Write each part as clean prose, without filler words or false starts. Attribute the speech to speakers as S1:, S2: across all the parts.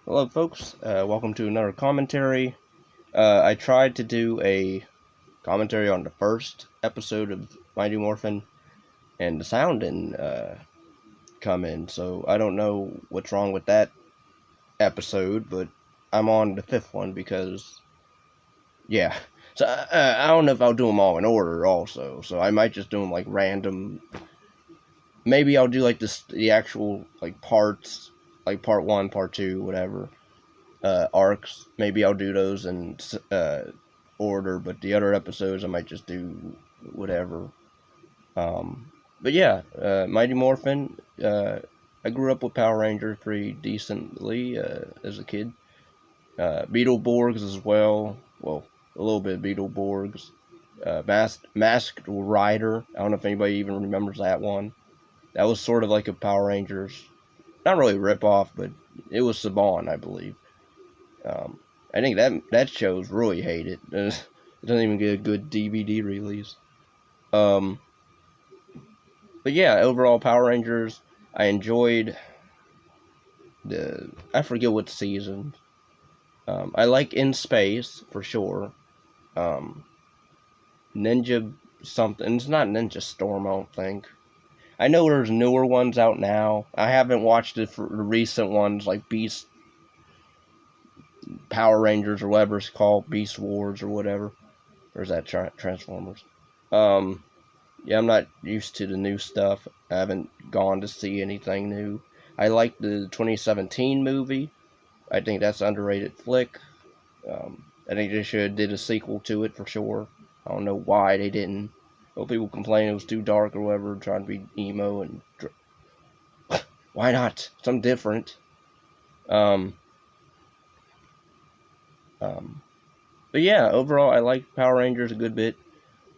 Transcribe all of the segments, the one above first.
S1: Hello, folks. Welcome to another commentary. I tried to do a commentary on the first episode of Mighty Morphin, and the sound didn't come in, so I don't know what's wrong with that episode, but I'm on the fifth one because, yeah. So I don't know if I'll do them all in order also, so I might just do them like random. Maybe I'll do like the actual like parts, like part 1, part 2, whatever. Arcs. Maybe I'll do those in order, but the other episodes I might just do whatever. But yeah, Mighty Morphin. I grew up with Power Rangers pretty decently as a kid. Beetleborgs as well. Well, a little bit of Beetleborgs. Masked Rider. I don't know if anybody even remembers that one. That was sort of like a Power Rangers. Not really a rip-off, but it was Saban, I believe. I think that show's really hated. It doesn't even get a good DVD release. But yeah, overall Power Rangers, I enjoyed I forget what season. I like In Space for sure. Ninja something. It's not Ninja Storm, I don't think. I know there's newer ones out now. I haven't watched it for the recent ones like Beast Power Rangers or whatever it's called, Beast Wars or whatever. Or is that Transformers? Yeah, I'm not used to the new stuff. I haven't gone to see anything new. I like the 2017 movie. I think that's an underrated flick. I think they should have did a sequel to it for sure. I don't know why they didn't. Well, people complain it was too dark or whatever, trying to be emo and why not? Something different. Um, but yeah, overall, I like Power Rangers a good bit.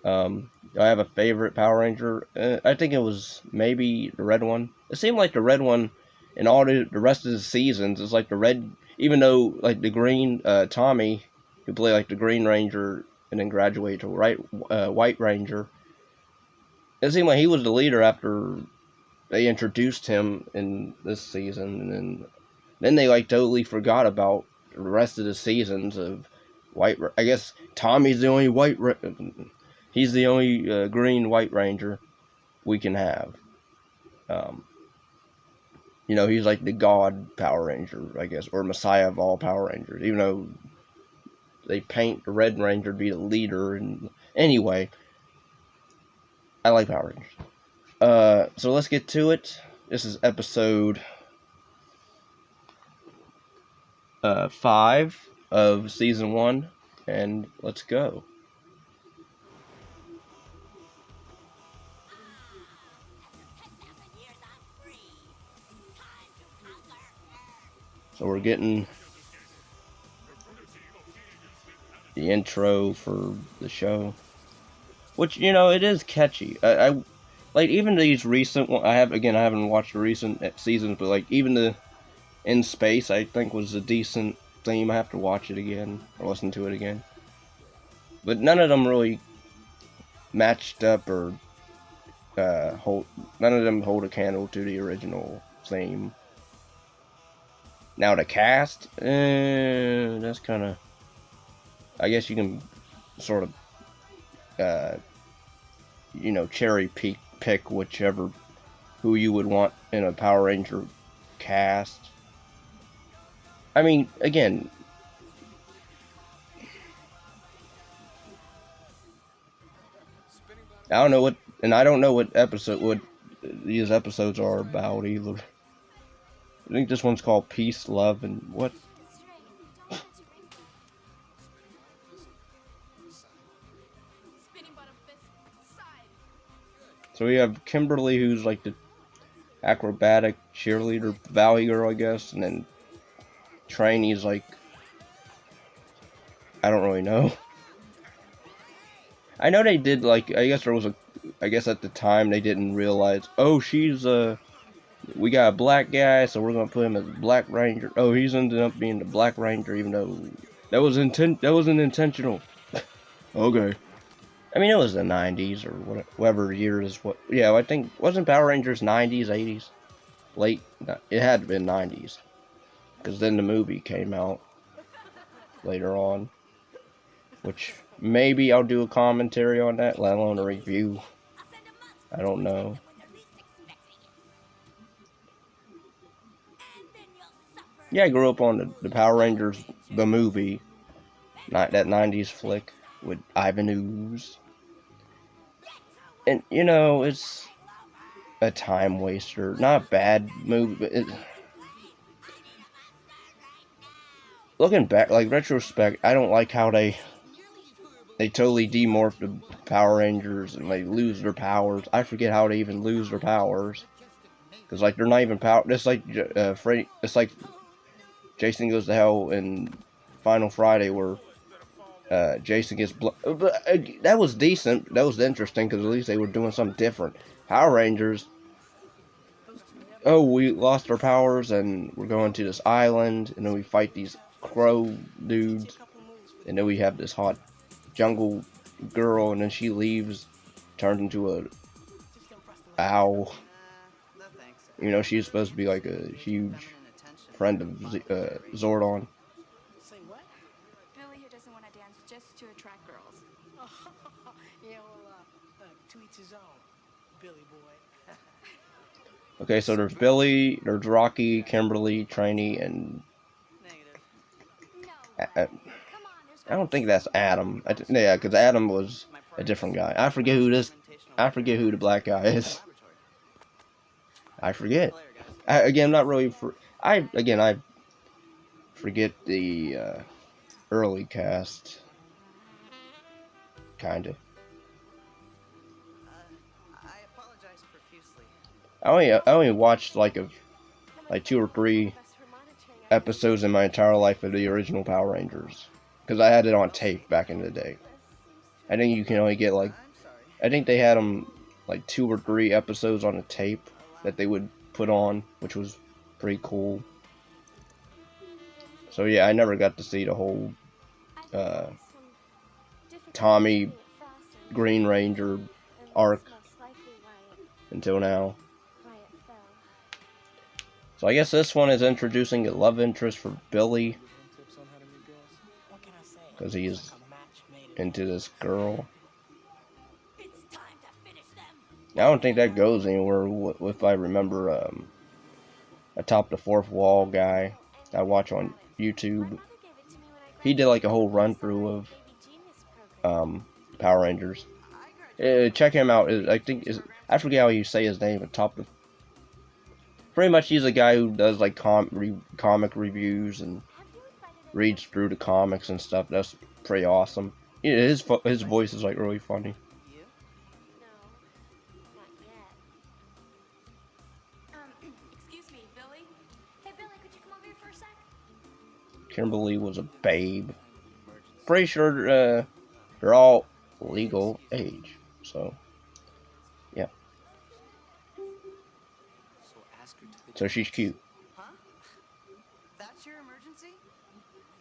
S1: I have a favorite Power Ranger. I think it was maybe the red one. It seemed like the red one in all the rest of the seasons is like the red, even though like the green Tommy, who played like the Green Ranger and then graduated to White Ranger. It seemed like he was the leader after they introduced him in this season, and then they like totally forgot about the rest of the seasons of White. I guess Tommy's the only he's the only green White Ranger we can have. He's like the God Power Ranger, I guess, or Messiah of all Power Rangers. Even though they paint the Red Ranger to be the leader, and anyway, I like Power Rangers. So let's get to it. This is episode 5 of season 1, and let's go. So we're getting the intro for the show, which it is catchy. I like even these recent ones. I haven't watched the recent seasons, but like even the In Space, I think was a decent theme. I have to watch it again or listen to it again. But none of them really matched up or none of them hold a candle to the original theme. Now the cast, that's kind of. I guess you can sort of, cherry pick whichever who you would want in a Power Ranger cast. I mean, again, I don't know what these episodes are about either. I think this one's called Peace, Love, and what? So we have Kimberly, who's like the acrobatic cheerleader, Valley girl, I guess, and then Trainee's like, I don't really know. I know they did like, I guess at the time they didn't realize, oh, we got a black guy, so we're gonna put him as Black Ranger. Oh, he's ended up being the Black Ranger, even though that wasn't intentional. Okay. I mean, it was the 90s or whatever year is what. Yeah, I think wasn't Power Rangers 90s, 80s, late. It had to been 90s. because then the movie came out later on, which maybe I'll do a commentary on that, let alone a review. I don't know. Yeah, I grew up on the Power Rangers, the movie, not that 90s flick with Ivan Ooze. And, you know, it's a time waster. Not a bad movie, but looking back, like, retrospect, I don't like how they totally demorph the Power Rangers and they lose their powers. I forget how they even lose their powers. Because, like, they're not even power. It's like, it's like Jason Goes to Hell in Final Friday where Jason gets but that was decent. That was interesting because at least they were doing something different. Power Rangers. Oh, we lost our powers and we're going to this island, and then we fight these crow dudes, and then we have this hot jungle girl, and then she leaves, turns into a owl. You know, she's supposed to be like a huge friend of Zordon.
S2: Say what? Billy here doesn't want to dance just to attract girls. Yeah, well, to each his own, Billy boy.
S1: Okay, so there's Billy, there's Rocky, Kimberly, Trainee, and I don't think that's Adam. Yeah, because Adam was a different guy. I forget who the black guy is. I forget. Again, not really. I forget the early cast, kinda.
S3: I apologize profusely.
S1: I only watched like 2 or 3 episodes in my entire life of the original Power Rangers, because I had it on tape back in the day. I think you can only get like, I think they had them like 2 or 3 episodes on a tape that they would put on, which was pretty cool. So yeah, I never got to see the whole Tommy Green Ranger arc until now. So I guess this one is introducing a love interest for Billy, because he is into this girl. I don't think that goes anywhere. If I remember, Atop the Fourth Wall guy I watch on YouTube, he did like a whole run through of Power Rangers. Check him out. I forget how you say his name. Pretty much, he's a guy who does like comic reviews and reads through the comics and stuff. That's pretty awesome. Yeah, his voice is like really funny.
S2: Excuse me, Billy. Hey, Billy, could you come over here for a sec?
S1: Kimberly was a babe. Pretty sure they're all legal age. So, yeah. So she's cute.
S3: Huh? That's your emergency?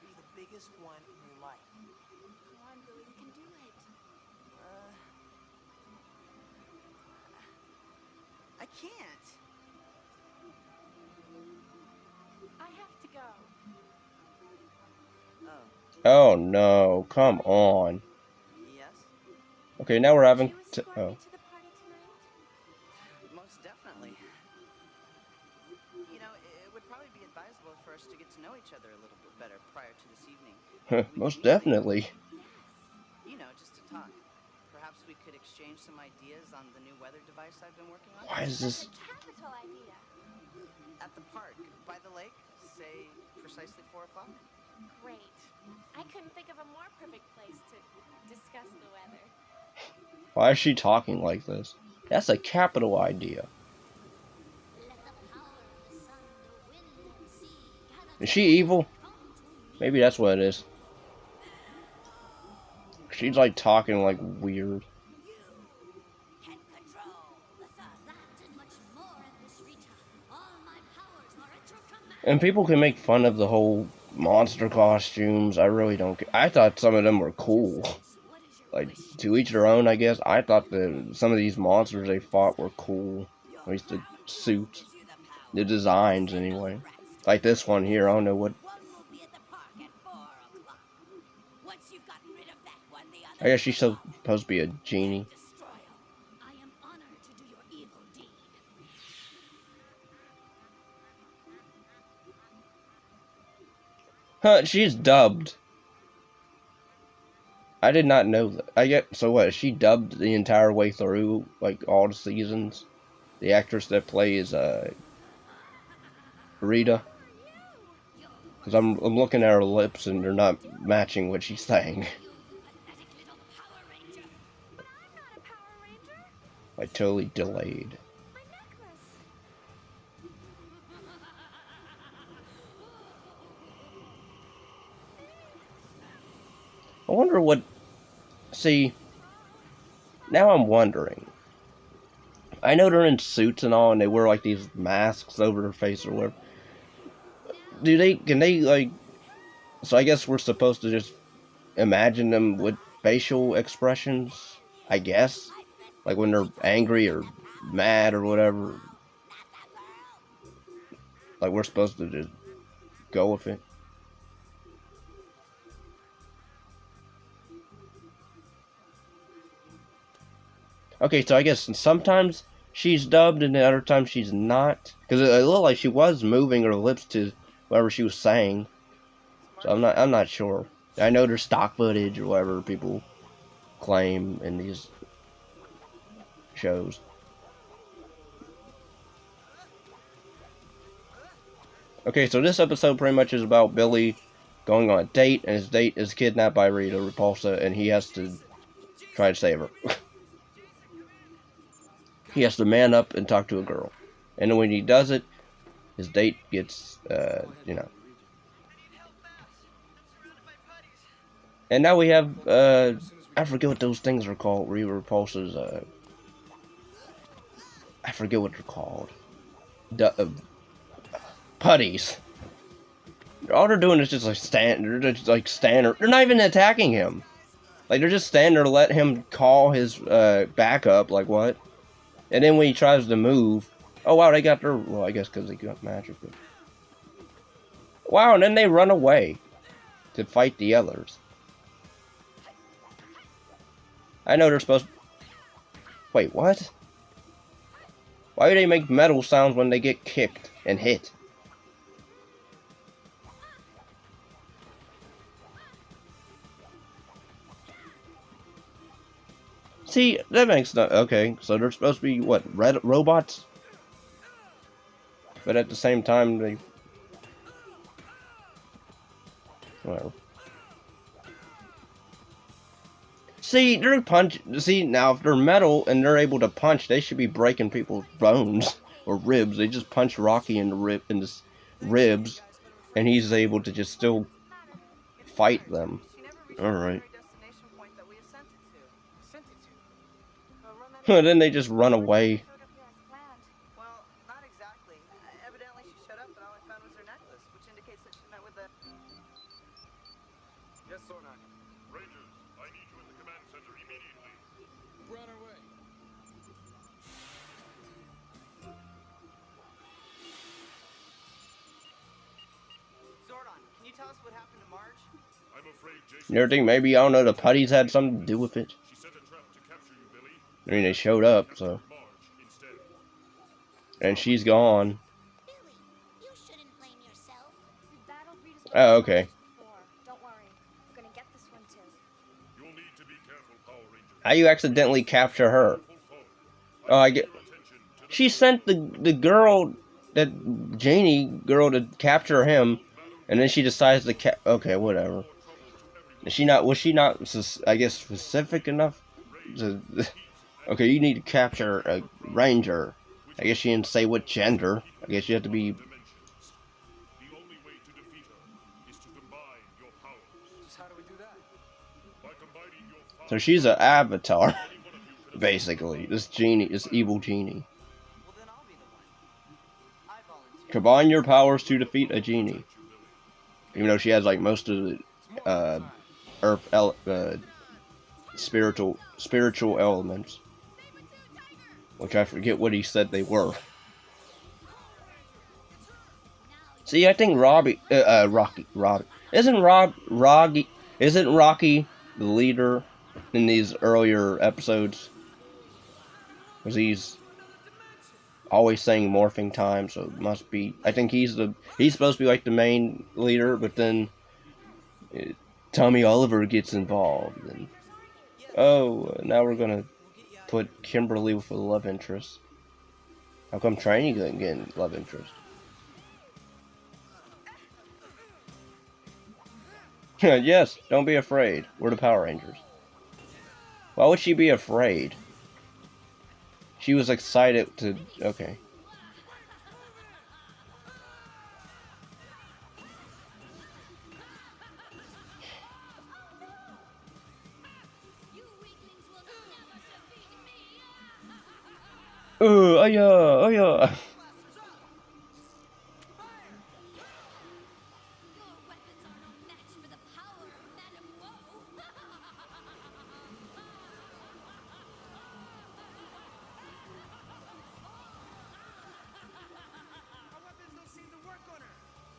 S2: Be the biggest one in your life. Come on, Billy, you can do it.
S3: I can't.
S2: I have to go.
S1: Oh no! Come on.
S3: Yes?
S1: Okay, now we're having.
S2: To the party tonight?
S3: Most definitely. You know, it would probably be advisable for us to get to know each other a little bit better prior to this evening.
S1: Most definitely.
S3: You know, just to talk. Perhaps we could exchange some ideas on the new weather device I've been working on.
S1: Why is this?
S2: That's a capital idea.
S3: At the park, by the lake, say precisely 4 o'clock.
S2: Great. I couldn't think of a more perfect place to discuss the weather.
S1: Why is she talking like this? That's a capital idea. Is she evil? Maybe that's what it is. She's like talking like weird. And people can make fun of the whole monster costumes. I really don't care. I thought some of them were cool. Like, to each their own, I guess. I thought some of these monsters they fought were cool. At least the suits. The designs, anyway. Like this one here, I don't know what.
S4: One will be at the park at 4 o'clock. Once you've gotten rid of that one, the
S1: I
S4: others
S1: guess she's
S4: will
S1: supposed to be a genie.
S4: destroy 'em. I am honored to do your evil deed.
S1: Huh, she's dubbed. I did not know that. I get so what? Is she dubbed the entire way through, like all the seasons? The actress that plays Rita, because I'm looking at her lips and they're not matching what she's saying.
S4: You pathetic little Power Ranger.
S2: But I'm not a Power Ranger.
S1: Like totally delayed.
S2: My necklace.
S1: I wonder what. See, now I'm wondering. I know they're in suits and all, and they wear like these masks over their face or whatever. Do they? Can they like? So I guess we're supposed to just imagine them with facial expressions. I guess, like when they're angry or mad or whatever. Like we're supposed to just go with it. Okay, so I guess sometimes she's dubbed and the other times she's not. Because it looked like she was moving her lips to whatever she was saying. So I'm not sure. I know there's stock footage or whatever people claim in these shows. Okay, so this episode pretty much is about Billy going on a date, and his date is kidnapped by Rita Repulsa, and he has to try to save her. He has to man up and talk to a girl. And then when he does it, his date gets, you know. And now we have, I forget what those things are called. Rita Repulsa's, I forget what they're called. Putties. All they're doing is just like they're just like standing. They're not even attacking him. Like they're just standing there to let him call his backup. Like what? And then when he tries to move, oh wow, they got their. Well, I guess because they got magic. But... Wow, and then they run away to fight the others. I know they're supposed. Wait, what? Why do they make metal sounds when they get kicked and hit? See, that makes no... Okay, so they're supposed to be, what, red robots? But at the same time, they... Whatever. See, they're See, now, if they're metal and they're able to punch, they should be breaking people's bones or ribs. They just punch Rocky in the ribs, and he's able to just still fight them. Alright. Then they just run away.
S3: Well, not exactly. Evidently she showed up and all I found was her necklace, which indicates that she met with the...
S5: Yes, Sornak. Rangers, I need you in the command center immediately. We're on our way.
S3: Zordon, can you tell us what happened to Marge?
S5: I'm afraid Jason...
S1: You ever think maybe, I don't know, the putties had something to do with it?
S5: She set a trap to capture you, Billy.
S1: I mean, they showed up, so...
S5: Marge instead.
S1: And she's gone.
S4: Billy, you shouldn't blame yourself.
S2: We battled Rita's
S1: Oh, okay.
S2: before. Don't worry. We're gonna get this one too.
S5: You'll need to be careful, Power Ranger.
S1: How you accidentally capture her? Oh, I get... She sent the girl, that Janie girl, to capture him, and then she decides to okay, whatever. Is she not? Was she not? I guess specific enough to. Okay, you need to capture a ranger. I guess she didn't say what gender. I guess you have to be.
S5: The only way to defeat her is to combine your powers.
S6: Just how do we do that?
S5: By combining your powers,
S1: So she's an avatar, basically. This genie, this evil genie.
S3: Well, then I'll be the one. I volunteer.
S1: Combine your powers to defeat a genie. Even though she has like most of the earth spiritual elements, which I forget what he said they were. See, I think Rocky. Isn't Rocky the leader in these earlier episodes? Because he's always saying morphing time, so it must be. I think he's supposed to be like the main leader, but then uh, Tommy Oliver gets involved, and now we're gonna put Kimberly with a love interest. How come Training didn't get love interest? Yes, don't be afraid. We're the Power Rangers. Why would she be afraid? She was excited to. Okay.
S4: You weaklings will never defeat me!
S1: Oh yeah, oh yeah.
S4: Your weapons are no match for the power of Madam Woe!
S2: Our weapons don't seem to work on her.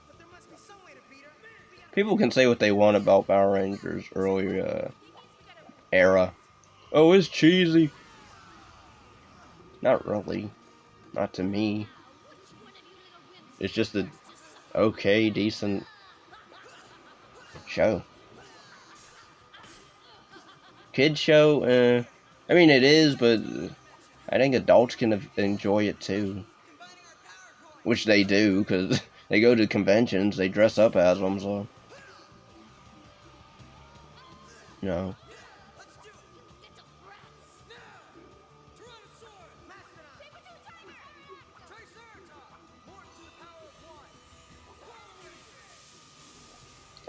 S2: But there must be some way to beat her.
S1: People can say what they want about Power Rangers early era. Oh, it's cheesy. Not really. Not to me. It's just a okay, decent show. Kid show, I mean it is, but I think adults can enjoy it too. Which they do, because they go to conventions, they dress up as them, so. You know.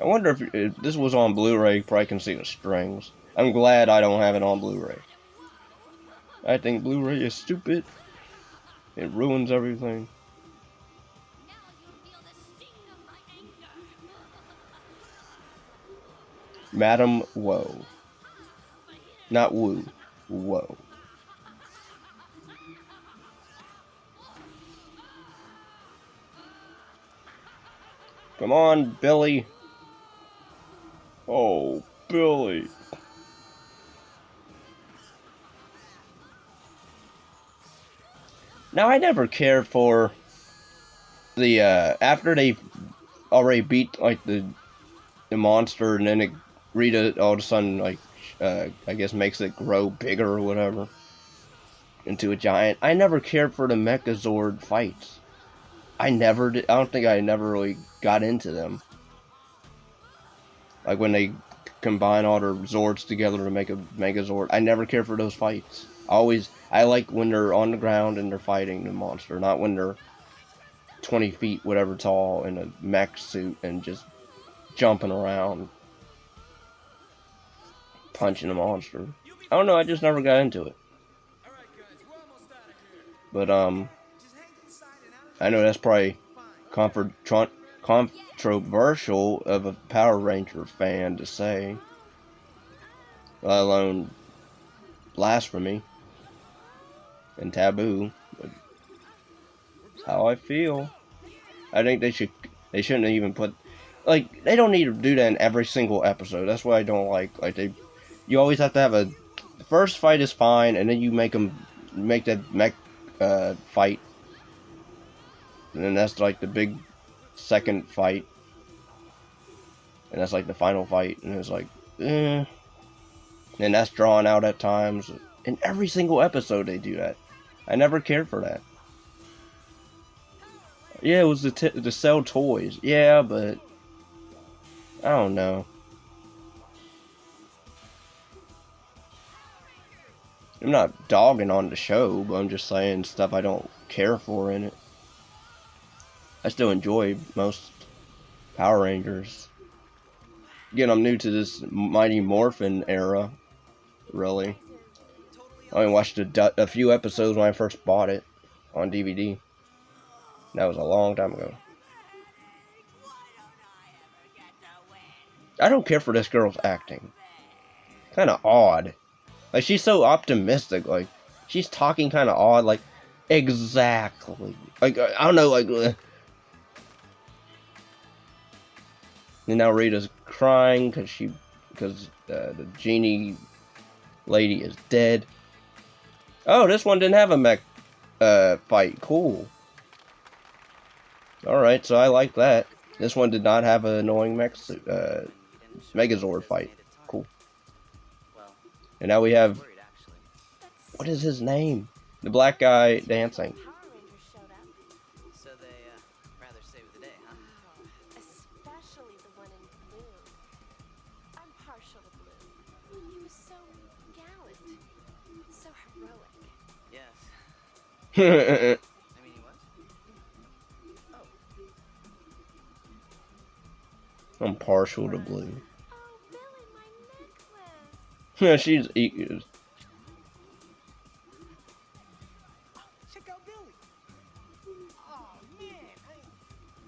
S1: I wonder if this was on Blu-ray, you probably can see the strings. I'm glad I don't have it on Blu-ray. I think Blu-ray is stupid. It ruins everything.
S4: Now you'll feel the sting of my anger!
S1: Madam Woe. Not Woo. Woe. Come on, Billy. Oh, Billy. Now, I never cared for the, after they already beat, like, the monster, and then Rita all of a sudden, like, I guess makes it grow bigger or whatever into a giant. I never cared for the Megazord fights. I never did. I don't think I never really got into them. Like when they combine all their Zords together to make a Megazord. I never cared for those fights. I like when they're on the ground and they're fighting the monster, not when they're 20 feet, whatever tall, in a mech suit and just jumping around, punching a monster. I don't know, I just never got into it. But, I know that's probably controversial of a Power Ranger fan to say, let alone blasphemy and taboo. But how I feel. I think they shouldn't even put, like, they don't need to do that in every single episode. That's what I don't like. You always have to have the first fight is fine, and then you make that mech fight, and then that's like the big second fight, and that's like the final fight, and it's like, and that's drawn out at times. In every single episode they do that. I never cared for that. Yeah, it was to sell toys. Yeah, but I don't know. I'm not dogging on the show, but I'm just saying stuff I don't care for in it. I still enjoy most Power Rangers. Again, I'm new to this Mighty Morphin era, really. I only watched a few episodes when I first bought it on DVD. That was a long time ago. I don't care for this girl's acting. Kind of odd. Like, she's so optimistic. Like, she's talking kind of odd. Like, exactly. Like, I don't know, like, And now Rita's crying because the genie lady is dead. Oh, this one didn't have a mech fight. Cool. Alright, so I like that. This one did not have an annoying Megazord fight. Cool.
S3: Well,
S1: And now we have,
S3: worried actually.
S1: what is his name? The black guy dancing.
S4: Power Rangers showed up.
S3: So they rather save the day, huh?
S4: Oh, especially the one in blue. I'm partial to blue. He was so gallant, so heroic.
S3: Yes.
S1: I'm
S3: I mean, he was. Oh,
S1: partial to blue.
S4: Oh, Billy, my necklace.
S1: Yeah, she's
S2: Check out Billy. Oh man,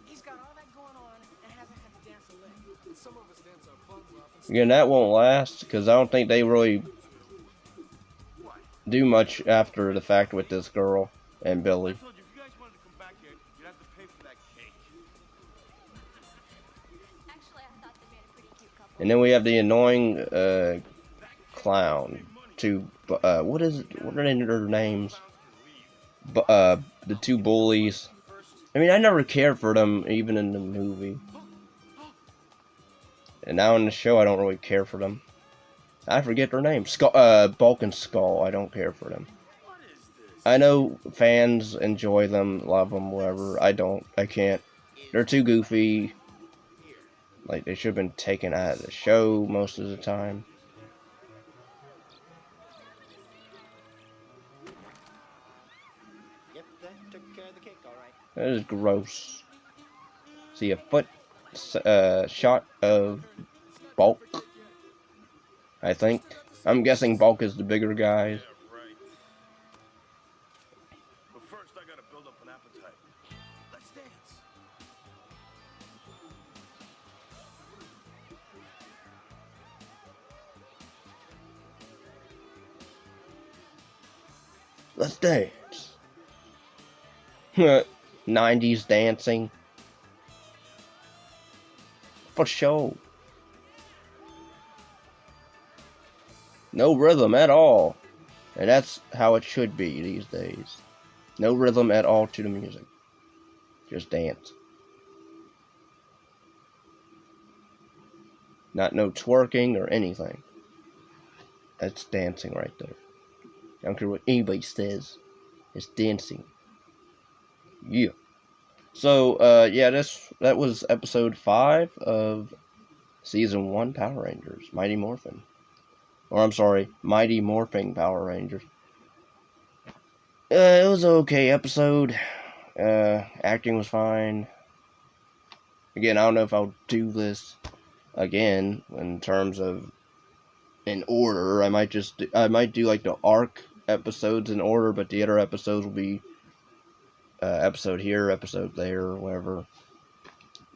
S2: he's got all that going on and hasn't had to dance a lick.
S5: Some of us dance our buns off and
S1: again. That won't last because I don't think they really do much after the fact with this girl and Billy.
S5: I told you, if you guys wanted to come back here, you'd have to pay for that cake.
S4: Actually, I thought they made a pretty cute couple.
S1: And then we have the annoying clown. What are their names? The two bullies. I mean, I never cared for them, even in the movie. And now in the show, I don't really care for them. I forget their names. Bulk and Skull, I don't care for them. I know fans enjoy them, love them, whatever. I don't. I can't. They're too goofy. Like, they should have been taken out of the show most of the time.
S3: Yep, that took care of the cake, all right.
S1: That is gross. See a foot shot of Bulk, I think. I'm guessing Bulk is the bigger guy.
S5: Yeah, right. But first, I gotta build up an appetite. Let's dance.
S1: Let's dance. 90s dancing. For sure. No rhythm at all. And that's how it should be these days. No rhythm at all to the music. Just dance. Not no twerking or anything. That's dancing right there. I don't care what anybody says. It's dancing. Yeah. So, yeah, that was episode 5 of Season 1 Power Rangers, Mighty Morphin. Or, I'm sorry, Mighty Morphing Power Rangers. It was an okay episode. Acting was fine. Again, I don't know if I'll do this again in terms of in order. I might do like the arc episodes in order, but the other episodes will be episode here, episode there, or whatever.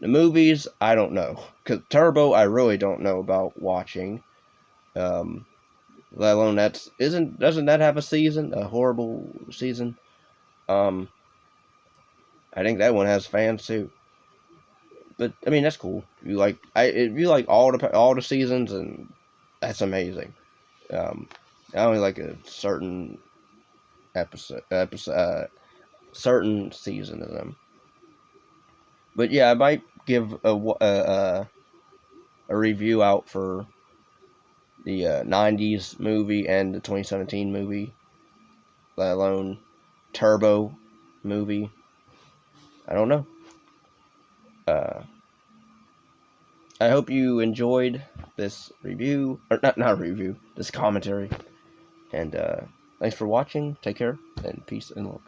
S1: The movies, I don't know. Cause Turbo, I really don't know about watching. Let alone doesn't that have a season? A horrible season? I think that one has fans too. But I mean, that's cool. If you like all the seasons, and that's amazing. I only like a certain certain season of them. But yeah, I might give a review out for the 90s movie and the 2017 movie, let alone Turbo movie. I don't know. I hope you enjoyed this review, or not review, this commentary. And thanks for watching. Take care, and peace and love.